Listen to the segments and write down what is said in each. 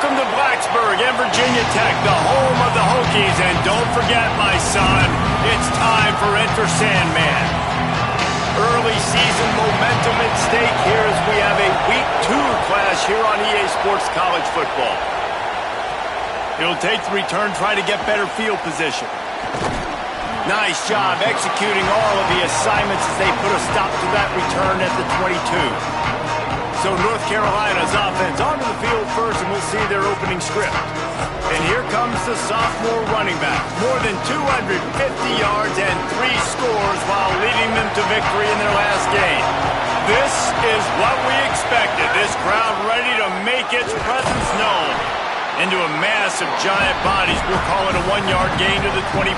Welcome to Blacksburg and Virginia Tech, the home of the Hokies. And don't forget, my son, it's time for Enter Sandman. Early season momentum at stake here as we have a Week 2 clash here on EA Sports College Football. It'll take the return trying to get better field position. Nice job executing all of the assignments as they put a stop to that return at the 22. So North Carolina's offense onto the field first, and we'll see their opening script. And here comes the sophomore running back. More than 250 yards and 3 scores while leading them to victory in their last game. This is what we expected. This crowd ready to make its presence known. Into a mass of giant bodies, we'll call it a 1-yard gain to the 24.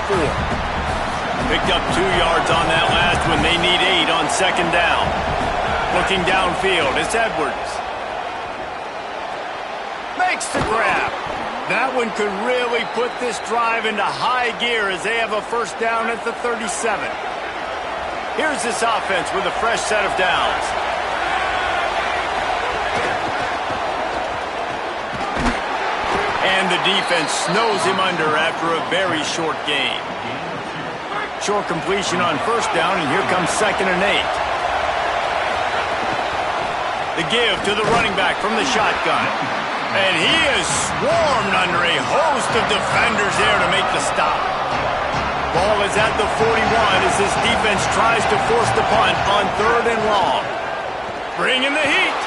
Picked up 2 yards on that last one. They need 8 on second down. Looking downfield, it's Edwards. Makes the grab. That one could really put this drive into high gear as they have a first down at the 37. Here's this offense with a fresh set of downs. And the defense snows him under after a very short gain. Short completion on first down, and here comes 2nd and 8. The give to the running back from the shotgun. And he is swarmed under a host of defenders there to make the stop. Ball is at the 41 as this defense tries to force the punt on 3rd and long. Bringing the heat.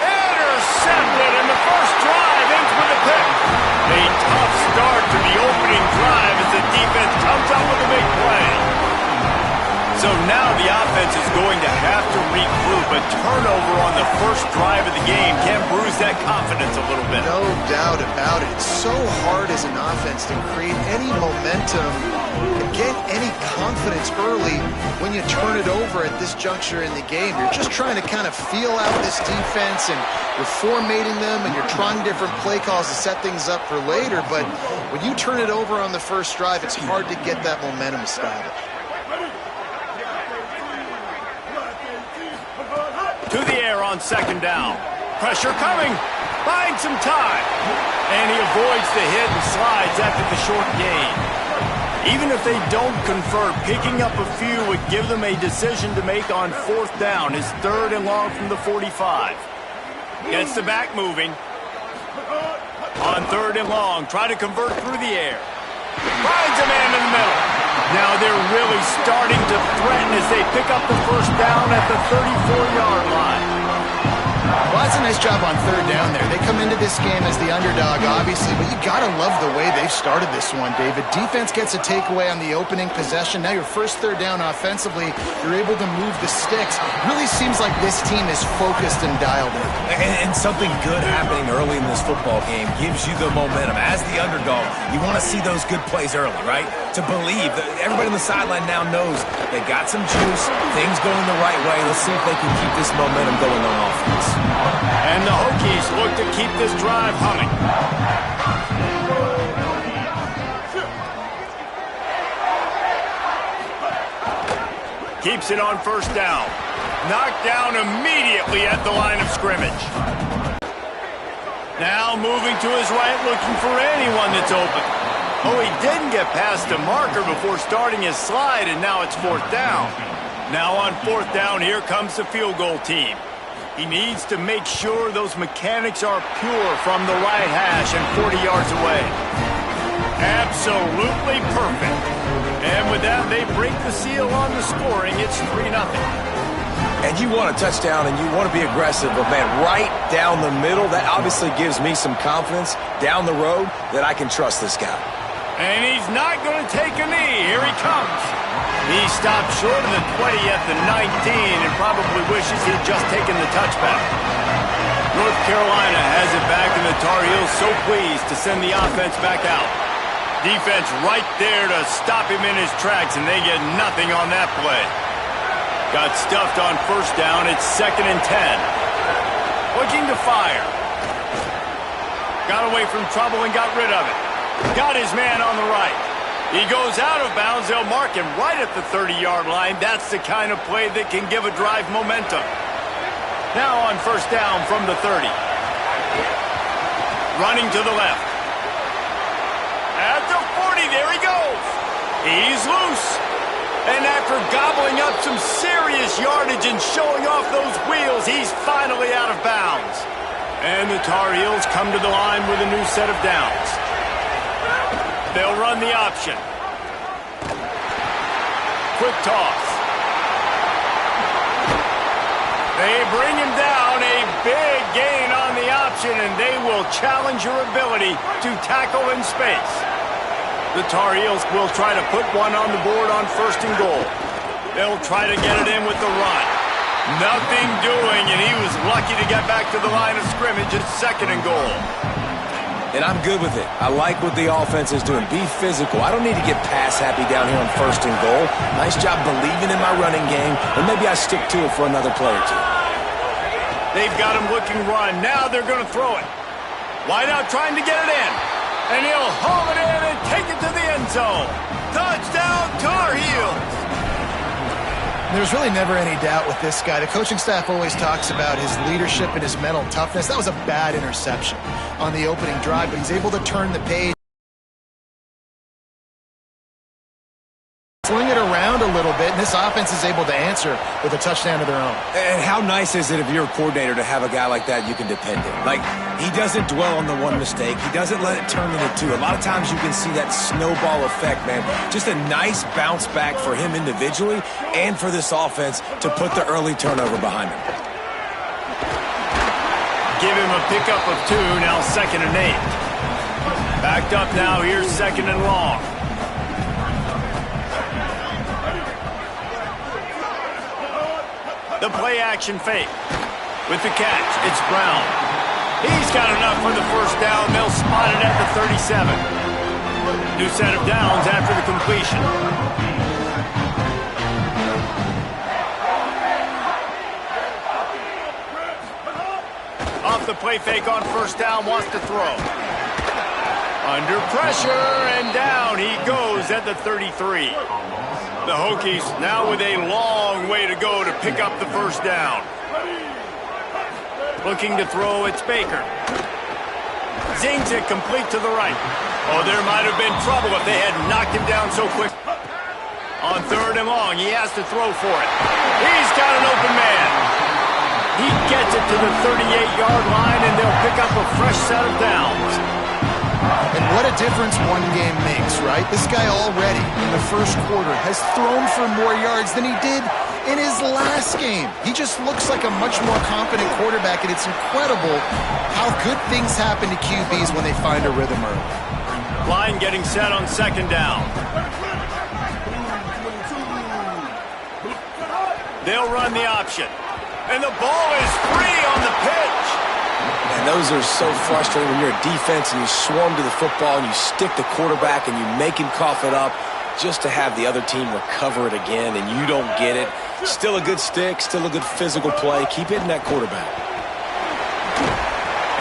Intercepted, and the first drive ends with a pick. A tough start to the opening drive as the defense comes up with a big play. So now the offense is going to have to regroup. A turnover on the first drive of the game can bruise that confidence a little bit. No doubt about it. It's so hard as an offense to create any momentum and get any confidence early when you turn it over at this juncture in the game. You're just trying to kind of feel out this defense, and you're formatting them, and you're trying different play calls to set things up for later. But when you turn it over on the first drive, it's hard to get that momentum established. To the air on second down. Pressure coming. Buying some time. And he avoids the hit and slides after the short gain. Even if they don't convert, picking up a few would give them a decision to make on 4th down. His 3rd and long from the 45. Gets the back moving. On 3rd and long, try to convert through the air. Finds a man in the middle. Now they're really starting to threaten as they pick up the first down at the 34-yard line. Well, that's a nice job on 3rd down there. They come into this game as the underdog, obviously, but you got to love the way they've started this one, David. Defense gets a takeaway on the opening possession. Now your first 3rd down offensively, you're able to move the sticks. Really seems like this team is focused and dialed in. And something good happening early in this football game gives you the momentum. As the underdog, you want to see those good plays early, right? To believe that everybody on the sideline now knows they got some juice, things going the right way. Let's see if they can keep this momentum going on offense. And the Hokies look to keep this drive humming. Keeps it on first down. Knocked down immediately at the line of scrimmage. Now moving to his right, looking for anyone that's open. Oh, he didn't get past the marker before starting his slide, and now it's 4th down. Now on 4th down, here comes the field goal team. He needs to make sure those mechanics are pure from the right hash and 40 yards away. Absolutely perfect. And with that, they break the seal on the scoring. It's 3-0. And you want a touchdown and you want to be aggressive, but man, right down the middle, that obviously gives me some confidence down the road that I can trust this guy. And he's not going to take a knee. Here he comes. He stopped short of the 20 at the 19 and probably wishes he'd just taken the touchback. North Carolina has it back, and the Tar Heels so pleased to send the offense back out. Defense right there to stop him in his tracks, and they get nothing on that play. Got stuffed on first down. It's 2nd and 10. Looking to fire. Got away from trouble and got rid of it. Got his man on the right. He goes out of bounds. They'll mark him right at the 30-yard line. That's the kind of play that can give a drive momentum. Now on first down from the 30. running to the left. At the 40, there he goes. He's loose. And after gobbling up some serious yardage and showing off those wheels, he's finally out of bounds. And the Tar Heels come to the line with a new set of downs. They'll run the option. Quick toss. They bring him down, a big gain on the option, and they will challenge your ability to tackle in space. The Tar Heels will try to put one on the board on 1st and goal. They'll try to get it in with the run. Nothing doing, and he was lucky to get back to the line of scrimmage at 2nd and goal. And I'm good with it. I like what the offense is doing. Be physical. I don't need to get pass happy down here on 1st and goal. Nice job believing in my running game, and maybe I stick to it for another play or two. They've got him looking run. Now they're going to throw it. Wide out trying to get it in. And he'll haul it in and take it to the end zone. Touchdown, Tar Heels. There's really never any doubt with this guy. The coaching staff always talks about his leadership and his mental toughness. That was a bad interception on the opening drive, but he's able to turn the page. Fling it around a little bit, and this offense is able to answer with a touchdown of their own. And how nice is it if you're a coordinator to have a guy like that you can depend on? Like, he doesn't dwell on the one mistake. He doesn't let it turn into two. A lot of times you can see that snowball effect, man. Just a nice bounce back for him individually and for this offense to put the early turnover behind him. Give him a pickup of 2, now 2nd and 8. Backed up now, here's 2nd and long. The play action fake. With the catch, it's Brown. He's got enough for the 1st down. They'll spot it at the 37. New set of downs after the completion. Off the play fake on 1st down, wants to throw. Under pressure, and down he goes at the 33. The Hokies now with a long way to go to pick up the 1st down. Looking to throw, it's Baker. Zings it complete to the right. Oh, there might have been trouble if they had knocked him down so quick. On 3rd and long, he has to throw for it. He's got an open man. He gets it to the 38-yard line, and they'll pick up a fresh set of downs. And what a difference one game makes, right? This guy already in the 1st quarter has thrown for more yards than he did in his last game. He just looks like a much more confident quarterback, and it's incredible how good things happen to QBs when they find a rhythm early. Line getting set on 2nd down. They'll run the option. And the ball is free on the pitch. And those are so frustrating when you're a defense and you swarm to the football and you stick the quarterback and you make him cough it up just to have the other team recover it again and you don't get it. Still a good stick, still a good physical play. Keep hitting that quarterback.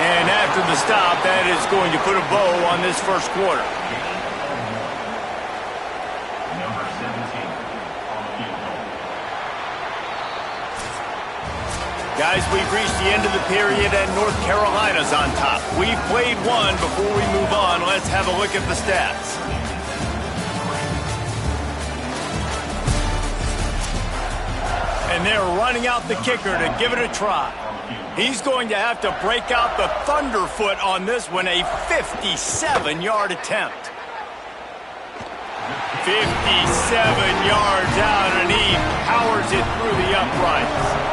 And after the stop, that is going to put a bow on this 1st quarter. Guys, we've reached the end of the period and North Carolina's on top. We've played one. Before we move on, let's have a look at the stats. And they're running out the kicker to give it a try. He's going to have to break out the thunderfoot on this one, a 57-yard attempt. 57 yards out, and he powers it through the uprights.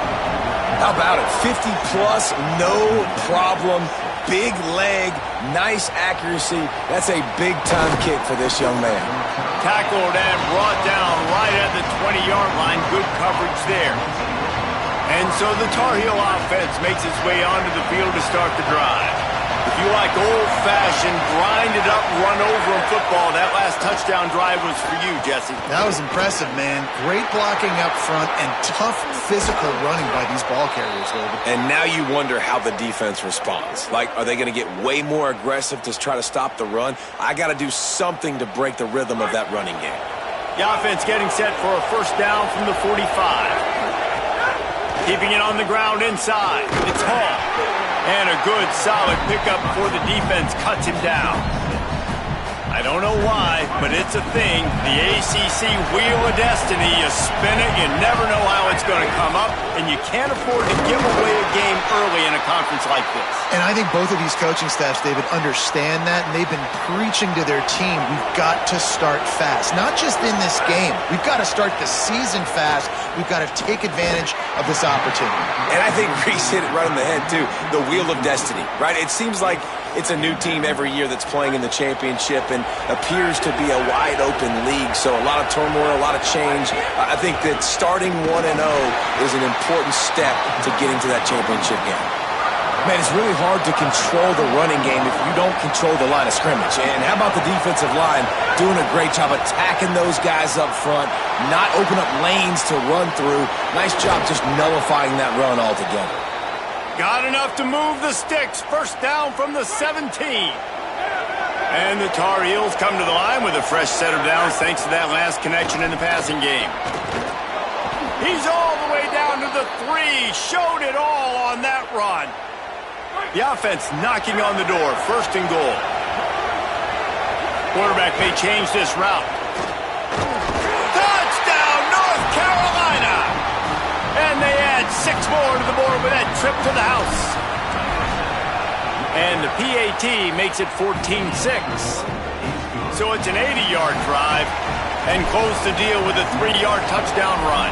How about it? 50-plus, no problem. Big leg, nice accuracy. That's a big-time kick for this young man. Tackled and brought down right at the 20-yard line. Good coverage there. And so the Tar Heel offense makes its way onto the field to start the drive. If you like old-fashioned, grind-it-up, run-over football, that last touchdown drive was for you, Jesse. That was impressive, man. Great blocking up front and tough physical running by these ball carriers, David. And now you wonder how the defense responds. Like, are they going to get way more aggressive to try to stop the run? I got to do something to break the rhythm of that running game. The offense getting set for a 1st down from the 45. Keeping it on the ground inside. It's Hall. And a good, solid pickup before the defense cuts him down. I don't know why, but it's a thing. The ACC Wheel of Destiny, you spin it, you never know how it's going to come up, and you can't afford to give away a game early in a conference like this. And I think both of these coaching staffs, David, understand that, and they've been preaching to their team, we've got to start fast. Not just in this game. We've got to start the season fast. We've got to take advantage of this opportunity. And I think Reese hit it right on the head, too. The Wheel of Destiny, right? It seems like it's a new team every year that's playing in the championship and appears to be a wide-open league. So a lot of turmoil, a lot of change. I think that starting 1-0 is an important step to getting to that championship game. Man, it's really hard to control the running game if you don't control the line of scrimmage. And how about the defensive line doing a great job attacking those guys up front, not open up lanes to run through. Nice job just nullifying that run altogether. Got enough to move the sticks. First down from the 17. And the Tar Heels come to the line with a fresh set of downs thanks to that last connection in the passing game. He's all the way down to the 3. Showed it all on that run. The offense knocking on the door. First and goal. Quarterback may change this route. Touchdown, North Carolina! And they add 6 more to the board with that trip to the house. And the PAT makes it 14-6. So it's an 80-yard drive and close the deal with a 3-yard touchdown run.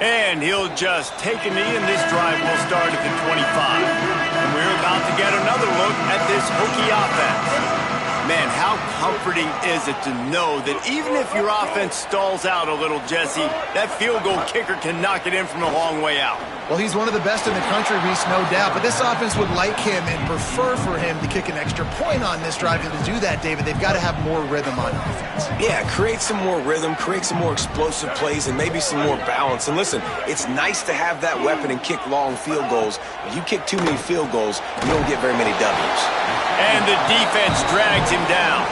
And he'll just take a knee, and this drive will start at the 25. And we're about to get another look at this Hokie offense. Man, how comforting is it to know that even if your offense stalls out a little, Jesse, that field goal kicker can knock it in from a long way out. Well, he's one of the best in the country, Reese, no doubt. But this offense would like him and prefer for him to kick an extra point on this drive. And to do that, David, they've got to have more rhythm on offense. Yeah, create some more rhythm, create some more explosive plays, and maybe some more balance. And listen, it's nice to have that weapon and kick long field goals. If you kick too many field goals, you don't get very many W's. And the defense drags him down.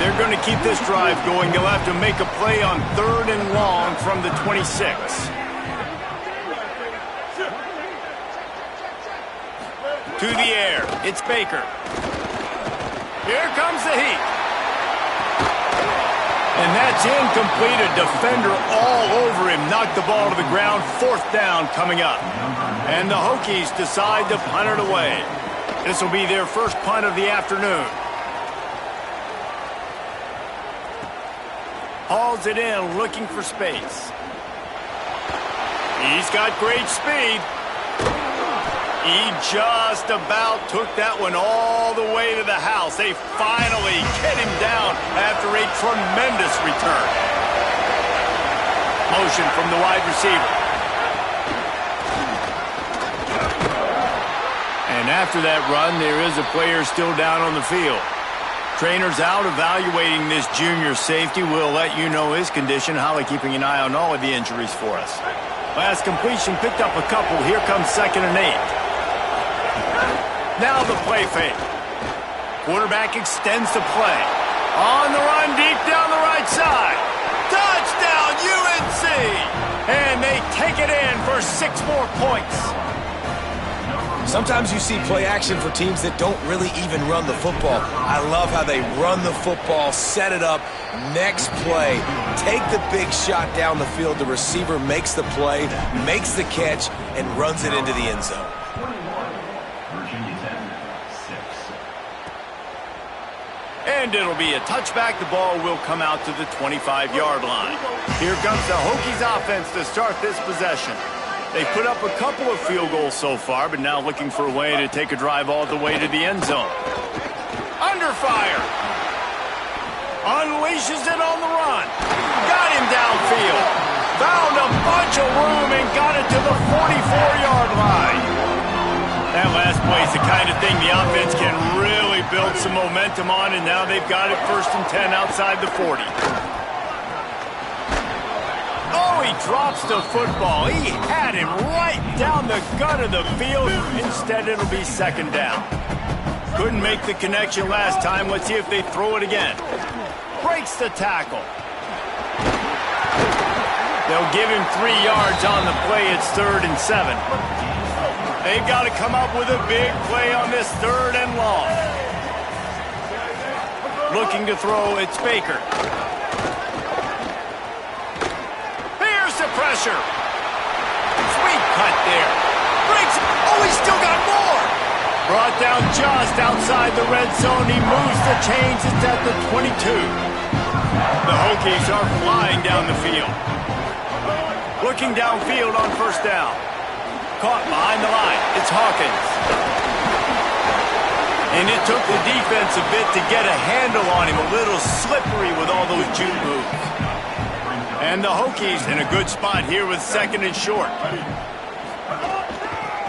They're going to keep this drive going. They'll have to make a play on 3rd and long from the 26. To the air. It's Baker. Here comes the heat. And that's incomplete. A defender all over him. Knocked the ball to the ground. 4th down coming up. And the Hokies decide to punt it away. This will be their first punt of the afternoon. Hauls it in, looking for space. He's got great speed. He just about took that one all the way to the house. They finally get him down after a tremendous return. Motion from the wide receiver. And after that run, there is a player still down on the field. Trainer's out evaluating this junior safety. We'll let you know his condition. Holly keeping an eye on all of the injuries for us. Last completion, picked up a couple. Here comes 2nd and 8. Now the play fake. Quarterback extends the play. On the run, deep down the right side. Touchdown, UNC! And they take it in for 6 more points. Sometimes you see play action for teams that don't really even run the football. I love how they run the football, set it up, next play, take the big shot down the field. The receiver makes the play, makes the catch, and runs it into the end zone. And it'll be a touchback. The ball will come out to the 25-yard line. Here comes the Hokies offense to start this possession. They put up a couple of field goals so far, but now looking for a way to take a drive all the way to the end zone. Under fire. Unleashes it on the run. Got him downfield. Found a bunch of room and got it to the 44-yard line. That last play is the kind of thing the offense can really build some momentum on, and now they've got it 1st and 10 outside the 40. Oh, he drops the football. He had him right down the gut of the field. Instead, it'll be 2nd down. Couldn't make the connection last time. Let's see if they throw it again. Breaks the tackle. They'll give him 3 yards on the play. It's 3rd and 7. They've got to come up with a big play on this 3rd and long. Looking to throw, it's Baker. There's the pressure. Sweet cut there. Breaks. Oh, he's still got more. Brought down just outside the red zone. He moves the chains. It's at the 22. The Hokies are flying down the field. Looking downfield on 1st down. Caught behind the line. It's Hawkins. And it took the defense a bit to get a handle on him. A little slippery with all those juke moves. And the Hokies in a good spot here with 2nd and short.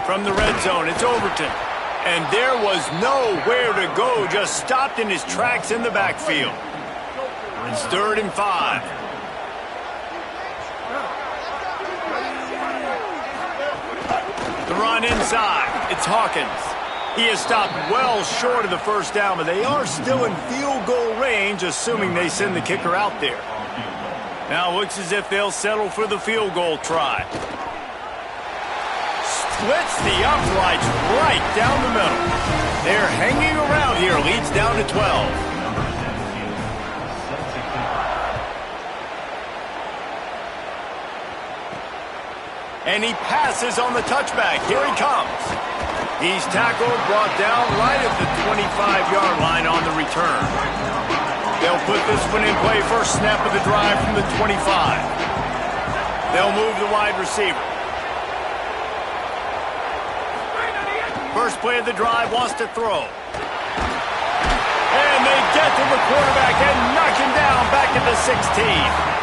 From the red zone, it's Overton. And there was nowhere to go. Just stopped in his tracks in the backfield. It's 3rd and 5. The run inside. It's Hawkins. He is stopped well short of the 1st down, but they are still in field goal range, assuming they send the kicker out there. Now it looks as if they'll settle for the field goal try. Splits the uprights right down the middle. They're hanging around here. Leads down to 12. And he passes on the touchback. Here he comes. He's tackled, brought down right at the 25-yard line on the return. They'll put this one in play. First snap of the drive from the 25. They'll move the wide receiver. First play of the drive, wants to throw. And they get to the quarterback and knock him down back at the 16.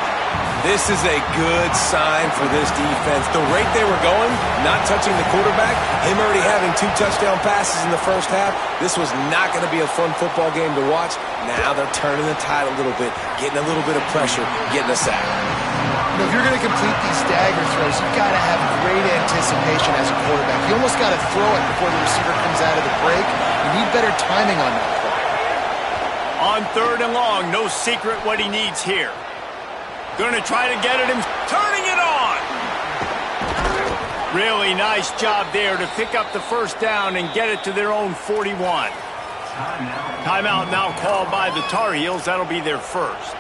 This is a good sign for this defense. The rate they were going, not touching the quarterback, him already having 2 touchdown passes in the first half, this was not going to be a fun football game to watch. Now they're turning the tide a little bit, getting a little bit of pressure, getting a sack. You know, if you're going to complete these stagger throws, you've got to have great anticipation as a quarterback. You almost got to throw it before the receiver comes out of the break. You need better timing on that play. On 3rd and long, no secret what he needs here. Going to try to get it and turning it on. Really nice job there to pick up the 1st down and get it to their own 41. Timeout now called by the Tar Heels. That'll be their 1st.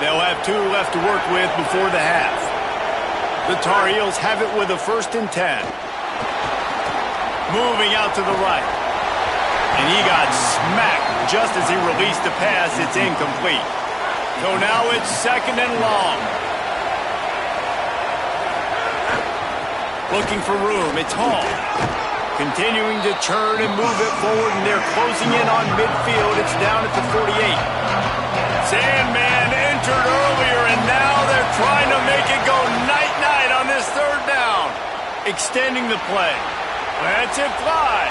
They'll have 2 left to work with before the half. The Tar Heels have it with a 1st and 10. Moving out to the right. And he got smacked just as he released the pass. It's incomplete. So now it's 2nd and long. Looking for room. It's Hall. Continuing to churn and move it forward, and they're closing in on midfield. It's down at the 48. Sandman entered earlier, and now they're trying to make it go night-night on this 3rd down. Extending the play. That's it fly.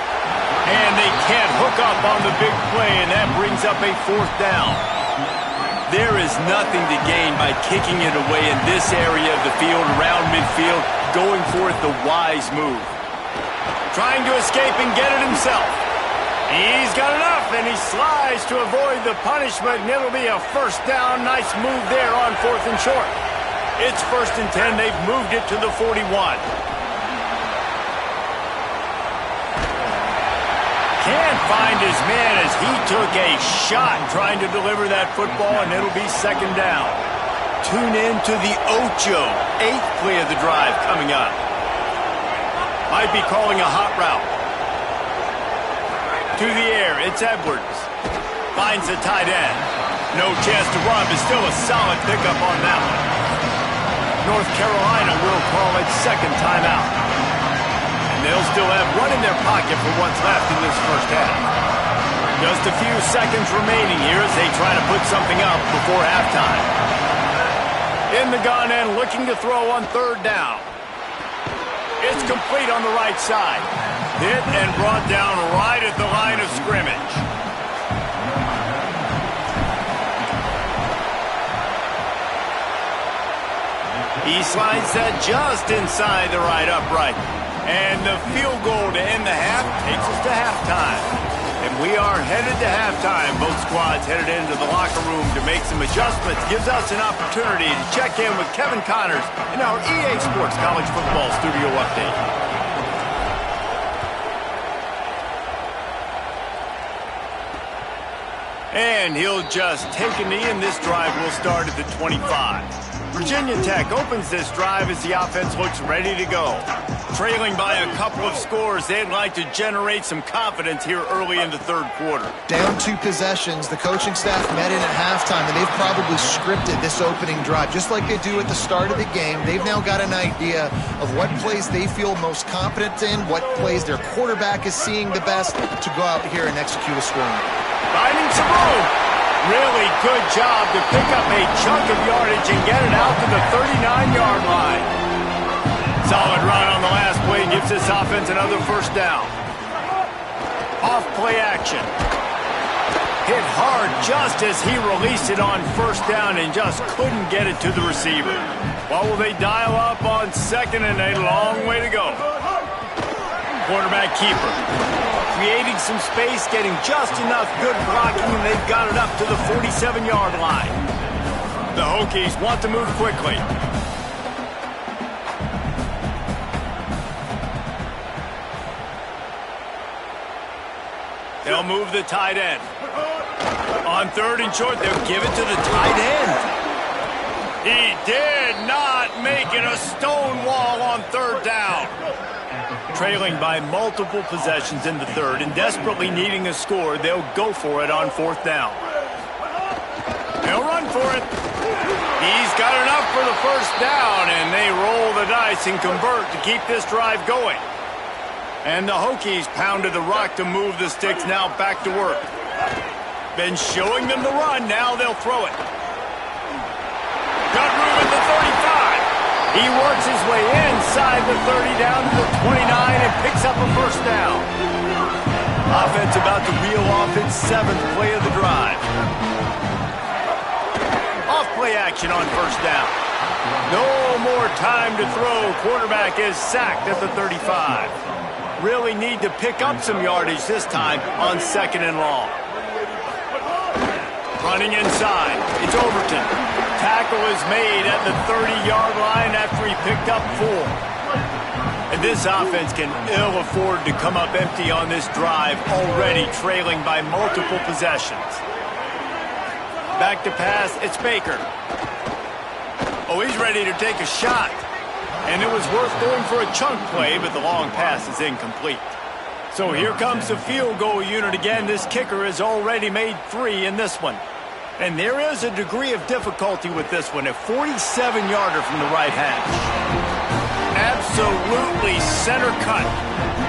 And they can't hook up on the big play, and that brings up a 4th down. There is nothing to gain by kicking it away in this area of the field, around midfield, going for it the wise move. Trying to escape and get it himself. He's got enough, and he slides to avoid the punishment, and it'll be a 1st down. Nice move there on 4th and short. It's 1st and 10. They've moved it to the 41. Can't find his man as he took a shot trying to deliver that football, and it'll be 2nd down. Tune in to the Ocho. 8th play of the drive coming up. Might be calling a hot route. To the air, it's Edwards. Finds the tight end. No chance to run, but still a solid pickup on that one. North Carolina will call it 2nd timeout. They'll still have one in their pocket for what's left in this 1st half. Just a few seconds remaining here as they try to put something up before halftime. In the gun and looking to throw on 3rd down. It's complete on the right side. Hit and brought down right at the line of scrimmage. He slides that just inside the right upright. And the field goal to end the half takes us to halftime. It we are headed to halftime. Both squads headed into the locker room to make some adjustments. Gives us an opportunity to check in with Kevin Connors in our EA Sports College Football Studio Update. And he'll just take a knee, and this drive will start at the 25. Virginia Tech opens this drive as the offense looks ready to go. Trailing by a couple of scores, they'd like to generate some confidence here early in the third quarter. Down 2 possessions, the coaching staff met in at halftime, and they've probably scripted this opening drive. Just like they do at the start of the game, they've now got an idea of what plays they feel most confident in, what plays their quarterback is seeing the best to go out here and execute a scoring. Finding some room. Really good job to pick up a chunk of yardage and get it out to the 39-yard line. Solid run on the last play gives this offense another first down. Off play action. Hit hard just as he released it on first down and just couldn't get it to the receiver. What will they dial up on second, and a long way to go. Quarterback keeper. Creating some space, getting just enough good blocking, and they've got it up to the 47-yard line. The Hokies want to move quickly. They'll move the tight end. On third and short, they'll give it to the tight end. He did not make it a stone wall on third down. Trailing by multiple possessions in the third and desperately needing a score, they'll go for it on fourth down. They'll run for it. He's got enough for the first down, and they roll the dice and convert to keep this drive going. And the Hokies pounded the rock to move the sticks, now back to work. Been showing them the run, now they'll throw it. Got room at the 35. He works his way inside the 30 down to the 29 and picks up a first down. Offense about to reel off its 7th play of the drive. Off play action on first down. No more time to throw. Quarterback is sacked at the 35. Really need to pick up some yardage this time on second and long. Running inside. It's Overton. Tackle is made at the 30-yard line after he picked up 4. And this offense can ill afford to come up empty on this drive, already trailing by multiple possessions. Back to pass, it's Baker. Oh, he's ready to take a shot. And it was worth going for a chunk play, but the long pass is incomplete. So here comes the field goal unit again. This kicker has already made 3 in this one. And there is a degree of difficulty with this one, a 47-yarder from the right hash. Absolutely center cut.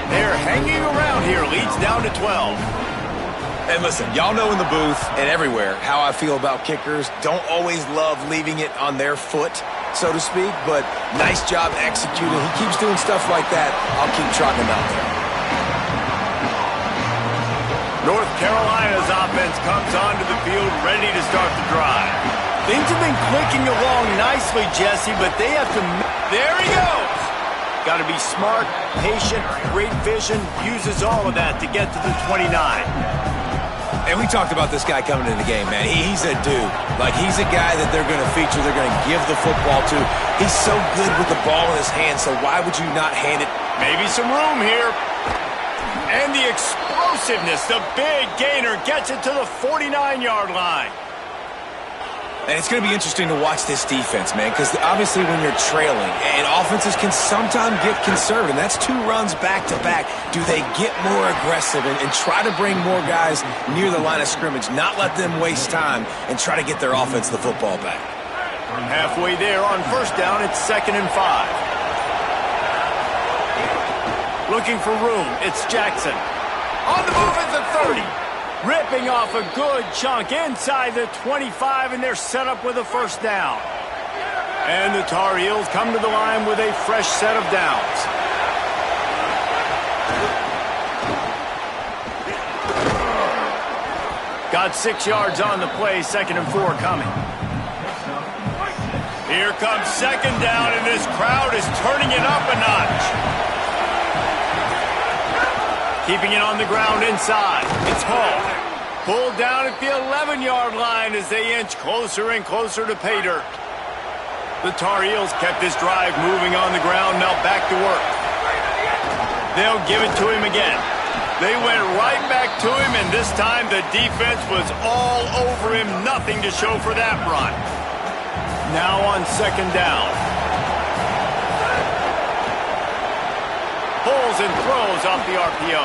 They're hanging around here, leads down to 12. And listen, y'all know in the booth and everywhere how I feel about kickers. Don't always love leaving it on their foot, so to speak, but nice job executing. He keeps doing stuff like that. I'll keep trotting him out there. North Carolina's offense comes onto the field ready to start the drive. Things have been clicking along nicely, Jesse, but they have to... There he goes! Got to be smart, patient, great vision, uses all of that to get to the 29. And we talked about this guy coming into the game, man. He's a dude. Like, he's a guy that they're going to feature, they're going to give the football to. He's so good with the ball in his hand, so why would you not hand it? Maybe some room here. And the explosiveness, the big gainer gets it to the 49-yard line. And it's going to be interesting to watch this defense, man, because obviously when you're trailing, and offenses can sometimes get conservative, and that's 2 runs back-to-back. Do they get more aggressive and try to bring more guys near the line of scrimmage, not let them waste time, and try to get their offense the football back? Halfway there on first down, it's 2nd and 5. Looking for room, it's Jackson. On the move at the 30. Ripping off a good chunk inside the 25, and they're set up with a first down. And the Tar Heels come to the line with a fresh set of downs. Got 6 yards on the play, 2nd and 4 coming. Here comes 2nd down, and this crowd is turning it up a notch. Keeping it on the ground inside. It's Hall. Pulled down at the 11-yard line as they inch closer and closer to pay dirt. The Tar Heels kept this drive moving on the ground, now back to work. They'll give it to him again. They went right back to him, and this time the defense was all over him. Nothing to show for that run. Now on second down. Pulls and throws off the RPO.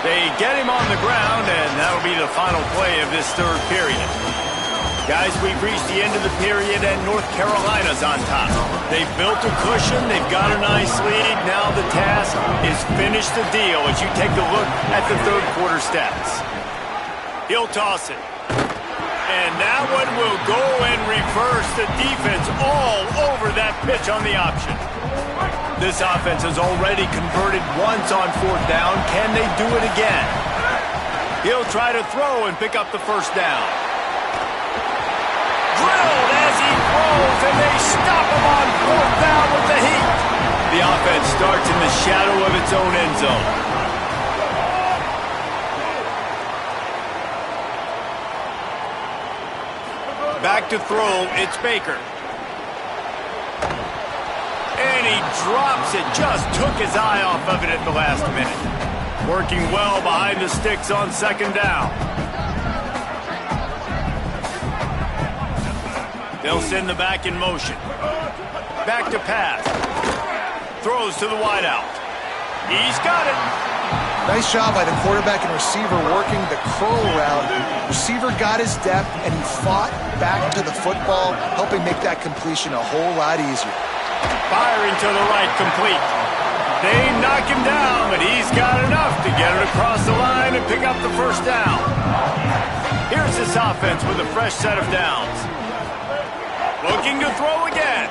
They get him on the ground, and that'll be the final play of this third period. Guys, we've reached the end of the period, and North Carolina's on top. They've built a cushion. They've got a nice lead. Now the task is finish the deal as you take a look at the third quarter stats. He'll toss it. And that one will go and reverse the defense all over that pitch on the option. This offense has already converted once on fourth down. Can they do it again? He'll try to throw and pick up the first down. Drilled as he throws, and they stop him on fourth down with the heat. The offense starts in the shadow of its own end zone. Back to throw, it's Baker. And he drops it, just took his eye off of it at the last minute. Working well behind the sticks on second down. They'll send the back in motion. Back to pass. Throws to the wideout. He's got it. Nice job by the quarterback and receiver working the curl route. Receiver got his depth, and he fought back to the football, helping make that completion a whole lot easier. Firing to the right, complete. They knock him down, but he's got enough to get it across the line and pick up the first down. Here's this offense with a fresh set of downs. Looking to throw again.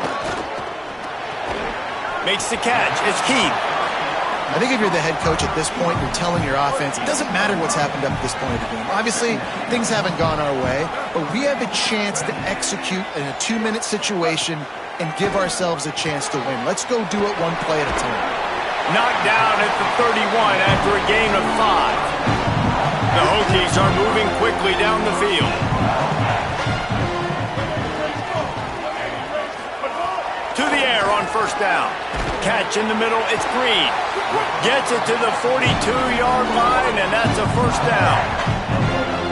Makes the catch. It's Keith. I think if you're the head coach at this point, you're telling your offense, it doesn't matter what's happened up to this point of the game. Obviously, things haven't gone our way, but we have a chance to execute in a 2-minute situation and give ourselves a chance to win. Let's go do it one play at a time. Knocked down at the 31 after a gain of 5. The Hokies are moving quickly down the field. To the air on first down. Catch in the middle, it's Green. Gets it to the 42-yard line, and that's a first down.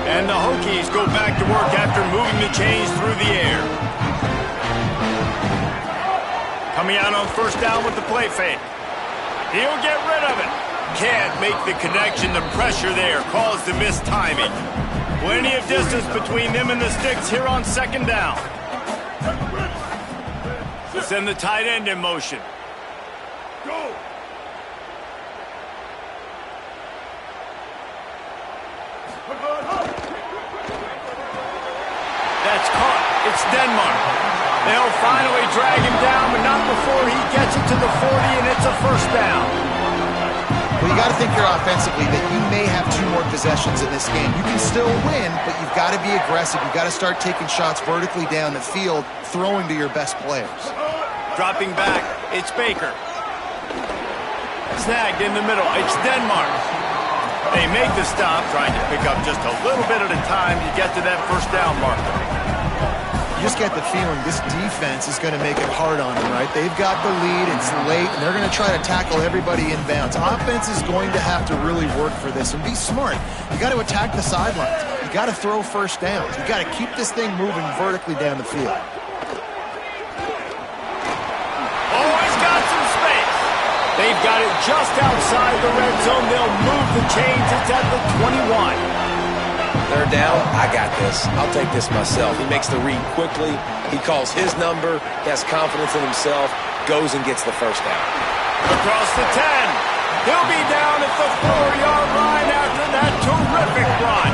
And the Hokies go back to work after moving the chains through the air. Coming out on first down with the play fake. He'll get rid of it. Can't make the connection. The pressure there caused the missed timing. Plenty of distance between them and the sticks here on second down. Send the tight end in motion. Go. That's caught. It's Denmark. They'll finally drag him down, but not before he gets it to the 40, and it's a first down. Well, you got to think here offensively that you may have 2 more possessions in this game. You can still win, but you've got to be aggressive. You've got to start taking shots vertically down the field, throwing to your best players. Dropping back, it's Baker. Snagged in the middle, it's Denmark. They make the stop, trying to pick up just a little bit at a time to get to that first down marker. You just get the feeling this defense is going to make it hard on them, right? They've got the lead, it's late, and they're going to try to tackle everybody inbounds. Offense is going to have to really work for this and be smart. You got to attack the sidelines. You got to throw first downs. You got to keep this thing moving vertically down the field. They've got it just outside the red zone. They'll move the chains. It's at the 21. They're down. I got this. I'll take this myself. He makes the read quickly. He calls his number. He has confidence in himself. Goes and gets the first down. Across the 10. He'll be down at the 4-yard line after that terrific run.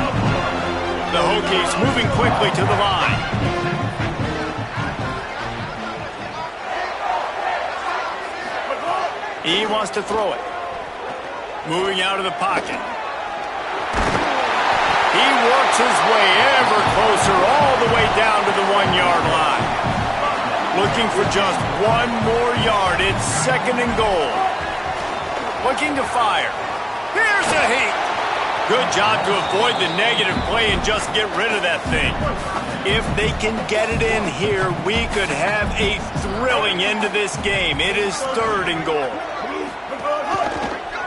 The Hokies moving quickly to the line. He wants to throw it. Moving out of the pocket. He works his way ever closer all the way down to the 1-yard line. Looking for just 1 more yard. It's second and goal. Looking to fire. Here's a the heat. Good job to avoid the negative play and just get rid of that thing. If they can get it in here, we could have a thrilling end to this game. It is 3rd and goal.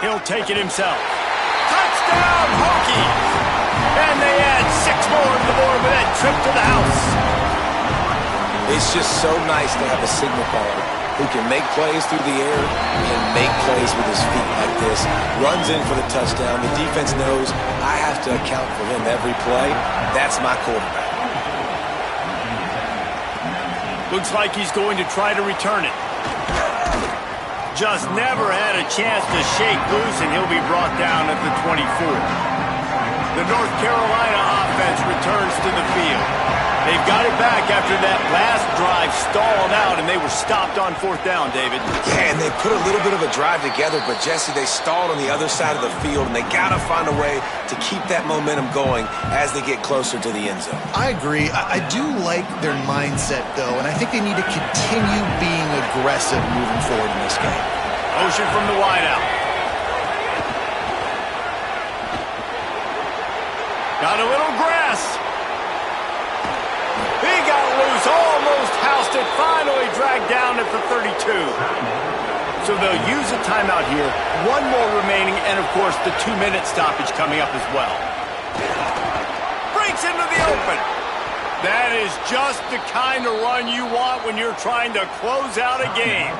He'll take it himself. Touchdown, Hokies! And they add 6 more to the board with that trip to the house. It's just so nice to have a signal caller who can make plays through the air and make plays with his feet like this. Runs in for the touchdown. The defense knows I have to account for him every play. That's my quarterback. Looks like he's going to try to return it. Just never had a chance to shake loose, and he'll be brought down at the 24. The North Carolina offense returns to the field. They've got it back after that last drive stalled out, and they were stopped on 4th down, David. Yeah, and they put a little bit of a drive together, but, Jesse, they stalled on the other side of the field, and they got to find a way to keep that momentum going as they get closer to the end zone. I agree. I do like their mindset, though, and I think they need to continue being aggressive moving forward in this game. Motion from the wideout. Got a little grass. He got loose, almost housed it, finally dragged down at the 32. So they'll use a timeout here, 1 more remaining, and of course the 2-minute stoppage coming up as well. Breaks into the open. That is just the kind of run you want when you're trying to close out a game.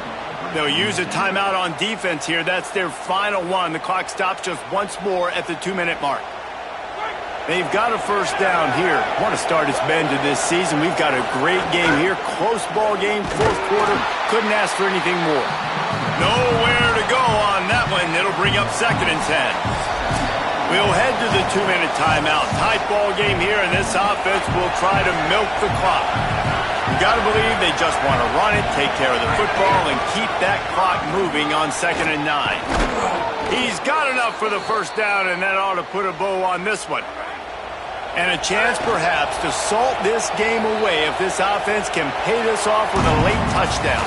They'll use a timeout on defense here. That's their final one. The clock stops just once more at the 2-minute mark. They've got a 1st down here. What a start it's been to this season. We've got a great game here. Close ball game, 4th quarter. Couldn't ask for anything more. Nowhere to go on that one. It'll bring up 2nd and 10. We'll head to the 2-minute timeout. Tight ball game here, and this offense will try to milk the clock. You got to believe they just want to run it, take care of the football, and keep that clock moving on 2nd and 9. He's got enough for the 1st down, and that ought to put a bow on this one. And a chance, perhaps, to salt this game away if this offense can pay this off with a late touchdown.